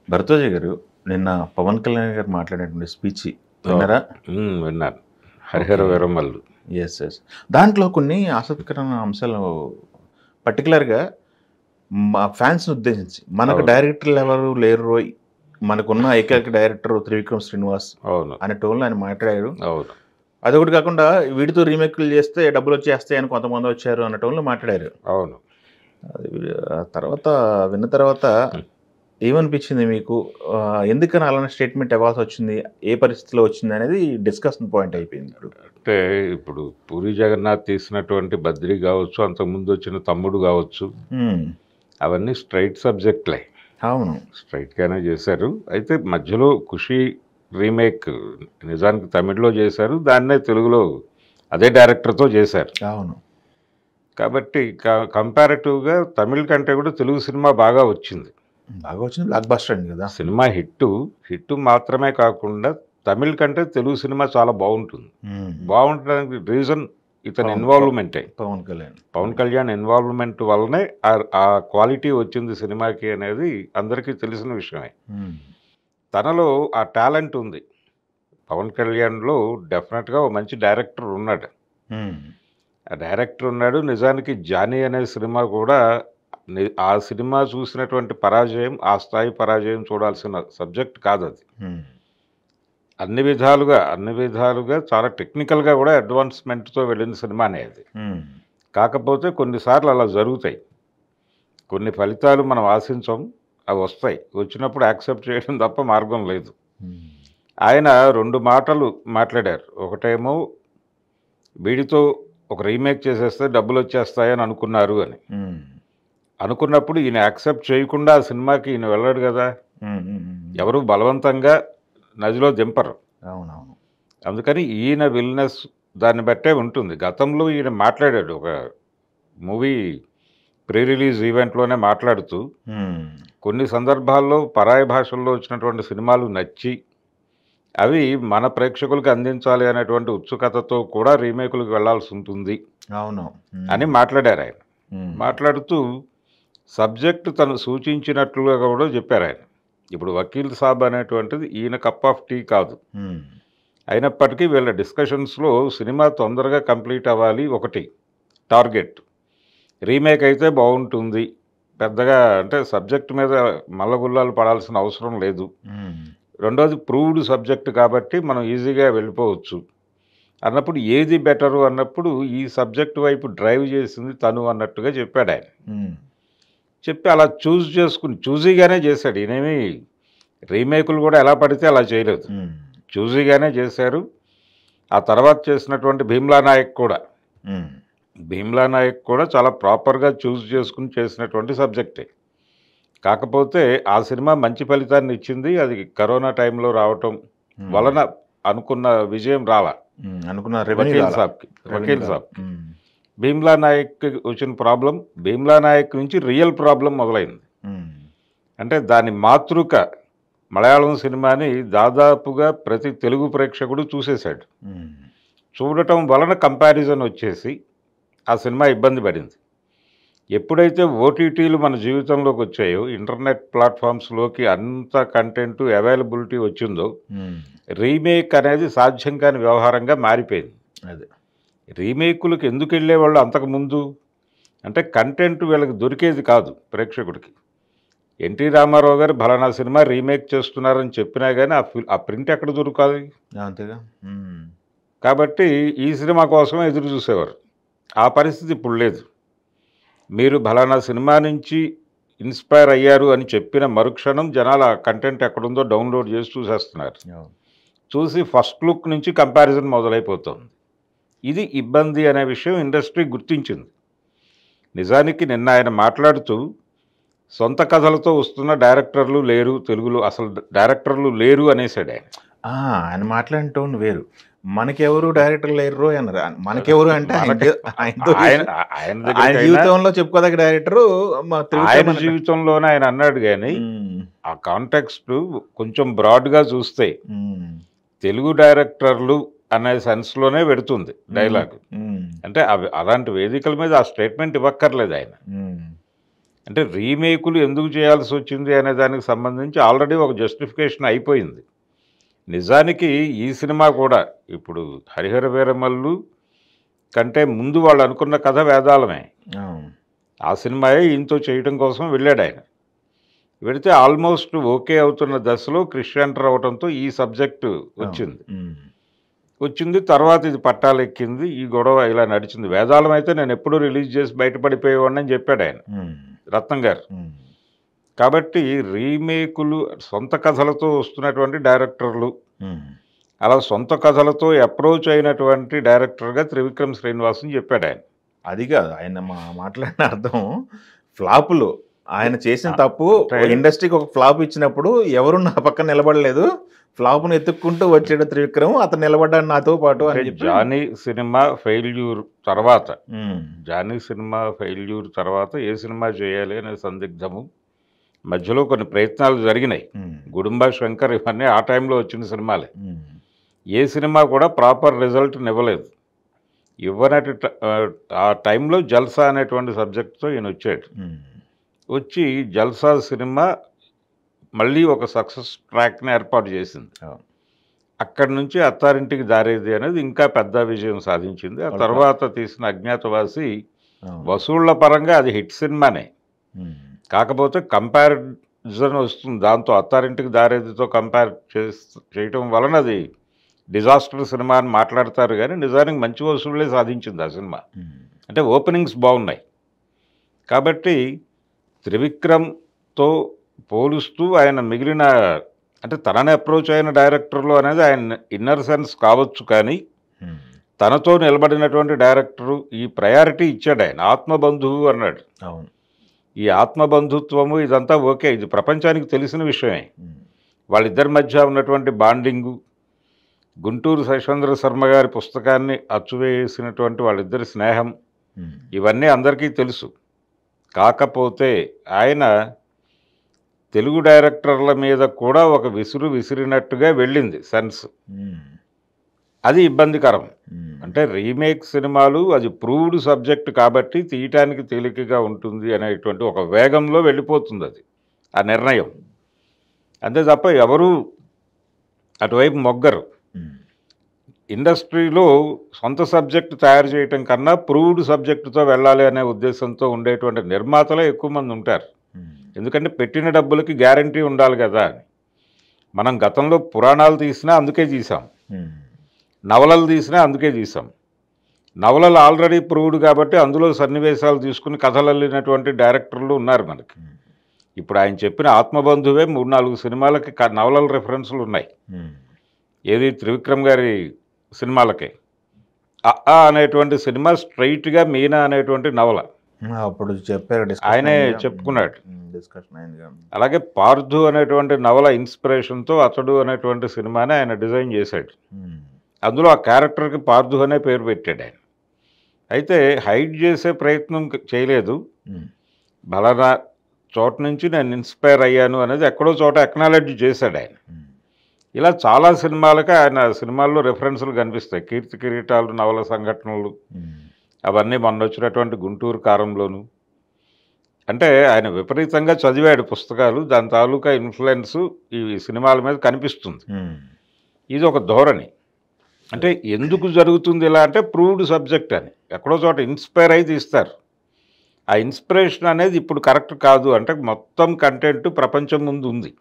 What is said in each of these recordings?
భరద్వాజ గారు నిన్న పవన్ కళ్యాణ్ గారు మాట్లాడినటువంటి స్పీచ్ అవును. విన్నారా? విన్నాను. హరిహర ఓకే. వీరమల్లు. ఎస్. దాంట్లో కొన్ని ఆసక్తికరమైన అంశాలు పర్టికులర్‌గా మా ఫ్యాన్స్‌ని ఉద్దేశించి మనకు అవును. డైరెక్టర్లు ఎవరు లేరు రోయ్! మనకున్న ఏకైక డైరెక్టర్ త్రివిక్రమ్ శ్రీనివాస్ అవును. అనే టోన్‌లో ఆయన మాట్లాడారు. అవును. అదొకటి కాకుండా వీడితో రీమేక్‌లు చేస్తే డబ్బులొచ్చేస్తాయని కొంతమంది వచ్చారు అన్న టోన్‌లో మాట్లాడారు. అవును. అది ఆ తర్వాత విన్న తర్వాత హ్మ్. ఏమనిపించింది మీకు? ఎందుకని అలాంటి స్టేట్మెంట్ ఇవ్వాల్సొచ్చింది? ఏ పరిస్థితిలో వచ్చిందనేది డిస్కషన్ పాయింట్ అయిపోయింది ఇప్పుడు. అంటే ఇప్పుడు 'పూరి జగన్నాథ్' తీసినటువంటి 'బద్రి' గావచ్చు, అంతకుముందు వచ్చిన 'తమ్ముడు' గావచ్చు, హ్మ్. అవన్నీ స్ట్రెయిట్ సబ్జెక్ట్‌లే. అవును. స్ట్రెయిట్‌గానే చేశారు. అయితే మధ్యలో 'ఖుషి' రీమేక్ నిజానికి తమిళ్‌లో చేశారు. దాన్నే తెలుగులో అదే డైరెక్టర్‌తో చేశారు. అవును. కాబట్టి కంపారిటివ్‌గా తమిళ్ కంటే కూడా తెలుగు సినిమా బాగా వచ్చింది. బాగా వచ్చింది. బ్లాక్ బస్టర్ అయింది కదా! సినిమా హిట్టు మాత్రమే కాకుండా తమిళ్ కంటే తెలుగు సినిమా చాలా బావుంటుంది. హ్మ్. బావుండడానికి రీజన్ ఇతని అవును. ఇన్వాల్వ్‌మెంటే. పవన్ కళ్యాణ్. పవన్ కళ్యాణ్ ఇన్వాల్వ్‌మెంట్ వల్లనే ఆ క్వాలిటీ వచ్చింది సినిమాకి అనేది అందరికీ తెలిసిన విషయమే. హ్మ్. తనలో ఆ టాలెంట్ ఉంది. పవన్ కళ్యాణ్‌లో డెఫినిట్‌గా ఓ మంచి డైరెక్టర్ ఉన్నాడు. హ్మ్. ఆ డైరెక్టర్ ఉన్నాడు. నిజానికి 'జానీ' అనే సినిమా కూడా ఆ సినిమా చూసినటువంటి పరాజయం, ఆ స్థాయి పరాజయం చూడాల్సిన సబ్జెక్ట్ కాదది. హ్మ్. అన్ని విధాలుగా చాలా టెక్నికల్‌గా కూడా అడ్వాన్స్‌మెంట్‌తో వెళ్ళిన సినిమానే అది. హ్మ్. కాకపోతే కొన్నిసార్లు అలా జరుగుతాయి. కొన్ని ఫలితాలు మనం ఆశించం. అవొస్తాయి. వచ్చినప్పుడు యాక్సెప్ట్ చేయడం తప్ప మార్గం లేదు. హ్మ్. ఆయన 2 మాటలు మాట్లాడారు. ఒకటేమో వీడితో ఒక రీమేక్ చేసేస్తే డబ్బులొచ్చేస్తాయని అనుకున్నారు అని. హ్మ్. అనుకున్నప్పుడు ఈయన యాక్సెప్ట్ చేయకుండా ఆ సినిమాకి ఈయన వెళ్ళడు గదా! హ్మ్. హ్మ్. హ్మ్. ఎవరు బలవంతంగా నదిలో దింపరు. అవునవును. అందుకని ఈయన విల్‌నెస్ దాన్ని బట్టే ఉంటుంది. గతంలో ఈయన మాట్లాడాడు. ఒక మూవీ ప్రీ రిలీజ్ ఈవెంట్‌లోనే మాట్లాడుతూ, హ్మ్. కొన్ని సందర్భాల్లో పరాయి భాషల్లో వచ్చినటువంటి సినిమాలు నచ్చి, అవి మన ప్రేక్షకులకు అందించాలి అనేటువంటి ఉత్సుకతతో కూడా రీమేకులకు వెళ్ళాల్సుంటుంది అవును. అని హ్మ్. మాట్లాడారాయన. హ్మ్. మాట్లాడుతూ సబ్జెక్ట్ తను సూచించినట్లుగా కూడా చెప్పారాయన. ఇప్పుడు 'వకీల్ సాబ్' అనేటువంటిది ఈయన కప్ ఆఫ్ టీ కాదు. హ్మ్. అయినప్పటికీ వీళ్ళ డిస్కషన్స్‌లో సినిమా తొందరగా కంప్లీట్ అవ్వాలి ఒకటి టార్గెట్. రీమేక్ అయితే బావుంటుంది. పెద్దగా అంటే సబ్జెక్ట్ మీద మల్లగుల్లాలు పడాల్సిన అవసరం లేదు. హ్మ్. రెండోది ప్రూవ్డ్ సబ్జెక్ట్ కాబట్టి మనం ఈజీగా వెళ్ళిపోవచ్చు. అన్నప్పుడు ఏది బెటరు అన్నప్పుడు ఈ సబ్జెక్ట్ వైపు డ్రైవ్ చేసింది తను అన్నట్టుగా చెప్పాడాయన. హ్మ్. చెప్పి అలా చూజీగానే చేశాడు. ఈయనేమి రీమేకులు కూడా ఎలా పడితే అలా చేయలేదు. హ్మ్. చూజీగానే చేశారు. ఆ తర్వాత చేసినటువంటి 'భీమ్లా నాయక్' కూడా. హ్మ్. 'భీమ్లా నాయక్' కూడా చాలా ప్రాపర్‌గా చూజ్ చేసుకొని చేసినటువంటి సబ్జెక్టే. కాకపోతే ఆ సినిమా మంచి ఫలితాన్ని ఇచ్చింది. అది కరోనా టైంలో రావటం హ్మ్. వలన అనుకున్న విజయం రాలా. హ్మ్. అనుకున్న రెవెన్యూ 'వకీల్ రాలా. సాబ్‌కి'. రెవెన్యూ 'వకీల్ రాలా. సాబ్‌కి'. హ్మ్. 'భీమ్లా నాయక్‌కి' వచ్చిన ప్రాబ్లమ్ 'భీమ్లా నాయక్' నుంచి రియల్ ప్రాబ్లమ్ మొదలైంది. హ్మ్. అంటే దాని మాతృక మలయాళం సినిమాని దాదాపుగా ప్రతి తెలుగు ప్రేక్షకుడు చూసేసాడు. హ్మ్. చూడటం వలన కంపారిజన్ వచ్చేసి ఆ సినిమా ఇబ్బంది పడింది. ఎప్పుడైతే ఓటీటీలు మన జీవితంలోకి వచ్చాయో, ఇంటర్నెట్ ప్లాట్‌ఫార్మ్స్‌లోకి అంత కంటెంట్ అవైలబిలిటీ వచ్చిందో, హ్మ్. రీమేక్ అనేది సాధ్యం కాని వ్యవహారంగా మారిపోయింది. అదే. రీమేకులకి ఎందుకెళ్ళేవాళ్ళు అంతకుముందు? అంటే కంటెంట్ వీళ్ళకి దొరికేది కాదు ప్రేక్షకుడికి. 'ఎన్టీ రామారావు' గారు ఫలానా సినిమా రీమేక్ చేస్తున్నారని చెప్పినా గాని ఆ ప్రింట్ ఎక్కడ దొరకాలి? అంతేగా. హ్మ్. కాబట్టి ఈ సినిమా కోసమే ఎదురు చూసేవారు. ఆ పరిస్థితి ఇప్పుడు లేదు. మీరు ఫలానా సినిమా నుంచి ఇన్‌స్పైర్ అయ్యారు అని చెప్పిన మరుక్షణం జనాలు ఆ కంటెంట్ ఎక్కడుందో డౌన్‌లోడ్ చేసి చూసేస్తున్నారు. అవును. చూసి ఫస్ట్ లుక్ నుంచి కంపారిజన్ మొదలైపోతోంది. ఇది ఇబ్బంది అనే విషయం ఇండస్ట్రీ గుర్తించింది. నిజానికి నిన్న ఆయన మాట్లాడుతూ సొంత కథలతో వస్తున్న డైరెక్టర్లు లేరు తెలుగులో అసలు డైరెక్టర్లు లేరు అనేసాడాయన. ఆ! ఆయన మాట్లాడిన టోన్ వేరు. మనకెవరు డైరెక్టర్ లేరురోయ్ అన్నారు. మనకెవరు అంటే మనకి ఆయనతో ఆయన ఆయన ఆయన దగ్గరికైనా జీవితంలో చెప్పుకోదగ్గ డైరెక్టరు మా త్రివిక్రమ్ ఆయన అన్నట్టు. జీవితంలోనే ఆయన అన్నాడు గాని, హ్మ్. ఆ కాంటెక్స్ట్ కొంచెం బ్రాడ్‌గా చూస్తే హ్మ్. తెలుగు డైరెక్టర్లు అనే సెన్స్‌లోనే వెడుతుంది హ్మ్. డైలాగ్. హ్మ్. అంటే అలాంటి వేదికల మీద ఆ స్టేట్మెంట్ ఇవ్వక్కర్లేదు ఆయన. హ్మ్. అంటే రీమేకులు ఎందుకు చేయాల్సి వచ్చింది అనే దానికి సంబంధించి ఆల్రెడీ ఒక జస్టిఫికేషన్ అయిపోయింది. నిజానికి ఈ సినిమా కూడా ఇప్పుడు 'హరిహర వీరమల్లు' కంటే ముందు వాళ్ళు అనుకున్న కథ వేదాలమే. ఆ సినిమాయే ఈయనతో చేయడం కోసం వెళ్ళాడు ఆయన. వెళితే ఆల్మోస్ట్ ఓకే అవుతున్న దశలో క్రిష్ ఎంటర్ అవడంతో ఈ సబ్జెక్టు వచ్చింది. తర్వాత ఇది పట్టాలెక్కింది. ఈ గొడవ ఇలా నడిచింది. వేదాలం అయితే నేను ఎప్పుడూ రిలీజ్ చేసి బయటపడిపోయేవాడిని అని చెప్పాడు ఆయన, రత్నం గారు. కాబట్టి రీమేకులు సొంత కథలతో వస్తున్నటువంటి డైరెక్టర్లు, అలా సొంత కథలతో అప్రోచ్ అయినటువంటి డైరెక్టర్గా త్రివిక్రమ్ శ్రీనివాసన్ చెప్పాడు ఆయన. అది కాదు ఆయన మాట్లాడిన అర్థం, ఫ్లాపులు ఆయన చేసిన తప్పు ఇండస్ట్రీకి ఒక ఫ్లాప్ ఇచ్చినప్పుడు ఎవరు నా పక్కన నిలబడలేదు, ఫ్లాప్ను ఎత్తుక్కుంటూ వచ్చాడు త్రివిక్రమ్, అతను నిలబడ్డాడు నాతో పాటు అని. జానీ సినిమా ఫెయిల్యూర్ తర్వాత జానీ సినిమా ఫెయిల్యూర్ తర్వాత ఏ సినిమా చేయాలి అనే సందిగ్ధము, మధ్యలో కొన్ని ప్రయత్నాలు జరిగినాయి. గుడుంబ శంకర్ ఇవన్నీ ఆ టైంలో వచ్చిన సినిమాలే. ఏ సినిమా కూడా ప్రాపర్ రిజల్ట్ ఇవ్వలేదు. ఇవ్వనటి ఆ టైంలో జల్సా అనేటువంటి సబ్జెక్ట్తో ఈయన వచ్చాడు. వచ్చి జల్సా సినిమా మళ్ళీ ఒక సక్సెస్ ట్రాక్ని ఏర్పాటు చేసింది. అక్కడి నుంచి అత్తారింటికి దారేది అనేది ఇంకా పెద్ద విజయం సాధించింది. ఆ తర్వాత తీసిన అజ్ఞాతవాసి వసూళ్ల పరంగా అది హిట్ సినిమానే. కాకపోతే కంపారిజన్ వస్తుంది దాంతో, అత్తారింటికి దారేదితో కంపేర్ చేయటం వలన అది డిజాస్టర్ సినిమా అని మాట్లాడతారు, కానీ నిజానికి మంచి వసూళ్లే సాధించింది ఆ సినిమా. అంటే ఓపెనింగ్స్ బాగున్నాయి. కాబట్టి త్రివిక్రమ్తో పోలుస్తూ ఆయన మిగిలిన, అంటే తనని అప్రోచ్ అయిన డైరెక్టర్లు అనేది ఆయన ఇన్నర్ సెన్స్ కావచ్చు, కానీ తనతో నిలబడినటువంటి డైరెక్టరు ఈ ప్రయారిటీ ఇచ్చాడు ఆయన. ఆత్మబంధువు అన్నాడు. ఈ ఆత్మబంధుత్వము ఇదంతా ఓకే, ఇది ప్రపంచానికి తెలిసిన విషయమే. వాళ్ళిద్దరి మధ్య ఉన్నటువంటి బాండింగు, గుంటూరు శేషేంద్ర శర్మ గారి పుస్తకాన్ని అచ్చువేసినటువంటి వాళ్ళిద్దరి స్నేహం, ఇవన్నీ అందరికీ తెలుసు. కాకపోతే ఆయన తెలుగు డైరెక్టర్ల మీద కూడా ఒక విసిరినట్టుగా వెళ్ళింది సెన్స్. అది ఇబ్బందికరం. అంటే రీమేక్ సినిమాలు అది ప్రూవ్డ్ సబ్జెక్ట్ కాబట్టి తీయటానికి తేలికగా ఉంటుంది అనేటువంటి ఒక వేగంలో వెళ్ళిపోతుంది అది, ఆ నిర్ణయం. అంతే తప్ప ఎవరు అటువైపు మొగ్గరు. ఇండస్ట్రీలో సొంత సబ్జెక్ట్ తయారు చేయటం కన్నా ప్రూవ్డ్ సబ్జెక్టుతో వెళ్ళాలి అనే ఉద్దేశంతో ఉండేటువంటి నిర్మాతలే ఎక్కువ మంది ఉంటారు. ఎందుకంటే పెట్టిన డబ్బులకి గ్యారంటీ ఉండాలి కదా అని. మనం గతంలో పురాణాలు తీసినా అందుకే తీసాం, నవలలు తీసినా అందుకే తీసాం. నవలలు ఆల్రెడీ ప్రూవ్డ్ కాబట్టి అందులో సన్నివేశాలు తీసుకుని కథలు అల్లినటువంటి డైరెక్టర్లు ఉన్నారు మనకి. ఇప్పుడు ఆయన చెప్పిన ఆత్మబంధువే 3-4 సినిమాలకి నవలల రెఫరెన్స్లు ఉన్నాయి. ఏది త్రివిక్రమ్ గారి సినిమాలకే. అనేటువంటి సినిమా స్ట్రైట్గా మీనా అనేటువంటి నవల అప్పుడు చెప్పారు, ఆయనే చెప్పుకున్నాడు, డిస్కషన్ అయింది. అలాగే పార్థు అనేటువంటి నవల ఇన్స్పిరేషన్తో అతడు అనేటువంటి సినిమాని ఆయన డిజైన్ చేశాడు. అందులో ఆ క్యారెక్టర్కి పార్థు అనే పేరు పెట్టాడు ఆయన. అయితే హైడ్ చేసే ప్రయత్నం చేయలేదు. బలనా చోట నుంచి నేను ఇన్స్పైర్ అయ్యాను అనేది ఎక్కడో చోట అక్నాలెడ్జ్ చేశాడు ఆయన. ఇలా చాలా సినిమాలకి ఆయన సినిమాల్లో రెఫరెన్సులు కనిపిస్తాయి. కీర్తి కిరీటాలు నవల సంఘటనలు అవన్నీ మొన్న వచ్చినటువంటి గుంటూరు కారంలోను. అంటే ఆయన విపరీతంగా చదివాడు పుస్తకాలు, దాని తాలూకా ఇన్ఫ్లుయెన్స్ ఈ సినిమాల మీద కనిపిస్తుంది. ఇది ఒక ధోరణి. అంటే ఎందుకు జరుగుతుంది ఇలా అంటే ప్రూవ్డ్ సబ్జెక్ట్ అని ఎక్కడో చోట ఇన్స్పైర్ అయి తీస్తారు. ఆ ఇన్స్పిరేషన్ అనేది ఇప్పుడు కరెక్ట్ కాదు, అంటే మొత్తం కంటెంట్ ప్రపంచం ముందు ఉంది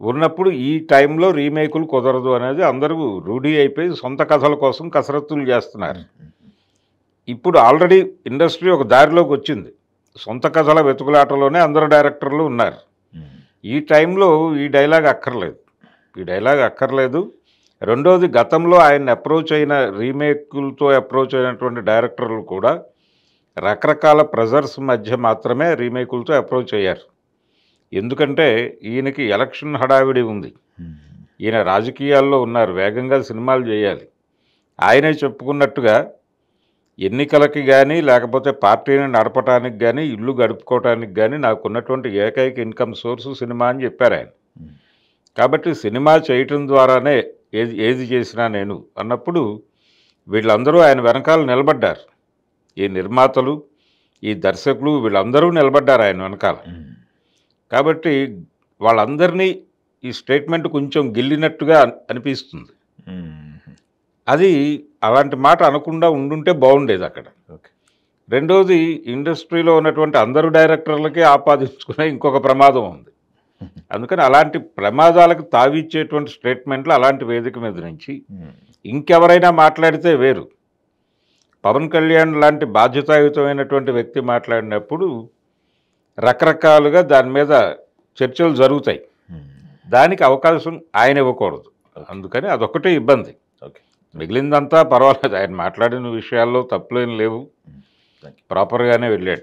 ఉన్నప్పుడు ఈ టైంలో రీమేకులు కుదరదు అనేది అందరూ రూఢీ అయిపోయి సొంత కథల కోసం కసరత్తులు చేస్తున్నారు. ఇప్పుడు ఆల్రెడీ ఇండస్ట్రీ ఒక దారిలోకి వచ్చింది. సొంత కథల వెతుకులాటలోనే అందరు డైరెక్టర్లు ఉన్నారు. ఈ టైంలో ఈ డైలాగ్ అక్కర్లేదు. రెండోది, గతంలో ఆయన అప్రోచ్ అయిన రీమేకులతో అప్రోచ్ అయినటువంటి డైరెక్టర్లు కూడా రకరకాల ప్రెజర్స్ మధ్య మాత్రమే రీమేకులతో అప్రోచ్ అయ్యారు. ఎందుకంటే ఈయనకి ఎలక్షన్ హడావిడి ఉంది, ఈయన రాజకీయాల్లో ఉన్నారు, వేగంగా సినిమాలు చేయాలి. ఆయనే చెప్పుకున్నట్టుగా ఎన్నికలకి కానీ లేకపోతే పార్టీని నడపడానికి కానీ ఇల్లు గడుపుకోవటానికి కానీ నాకున్నటువంటి ఏకైక ఇన్కమ్ సోర్సు సినిమా అని చెప్పారు ఆయన. కాబట్టి సినిమా చేయటం ద్వారానే ఏది చేసినా నేను అన్నప్పుడు వీళ్ళందరూ ఆయన వెనకాల నిలబడ్డారు. ఈ నిర్మాతలు, ఈ దర్శకులు వీళ్ళందరూ నిలబడ్డారు ఆయన వెనకాల. కాబట్టి వాళ్ళందరినీ ఈ స్టేట్మెంట్ కొంచెం గిల్లినట్టుగా అనిపిస్తుంది. అది అలాంటి మాట అనకుండా ఉండుంటే బాగుండేది అక్కడ. ఓకే. రెండోది, ఇండస్ట్రీలో ఉన్నటువంటి అందరు డైరెక్టర్లకే ఆపాదించుకునే ఇంకొక ప్రమాదం ఉంది. అందుకని అలాంటి ప్రమాదాలకు తావిచ్చేటువంటి స్టేట్మెంట్లు అలాంటి వేదిక మీద నుంచి ఇంకెవరైనా మాట్లాడితే వేరు. పవన్ కళ్యాణ్ లాంటి బాధ్యతాయుతమైనటువంటి వ్యక్తి మాట్లాడినప్పుడు రకరకాలుగా దాని మీద చర్చలు జరుగుతాయి. దానికి అవకాశం ఆయన ఇవ్వకూడదు. అందుకని అదొకటే ఇబ్బంది. ఓకే. మిగిలిందంతా పర్వాలేదు. ఆయన మాట్లాడిన విషయాల్లో తప్పులేం లేవు, ప్రాపర్గానే వెళ్ళాడు.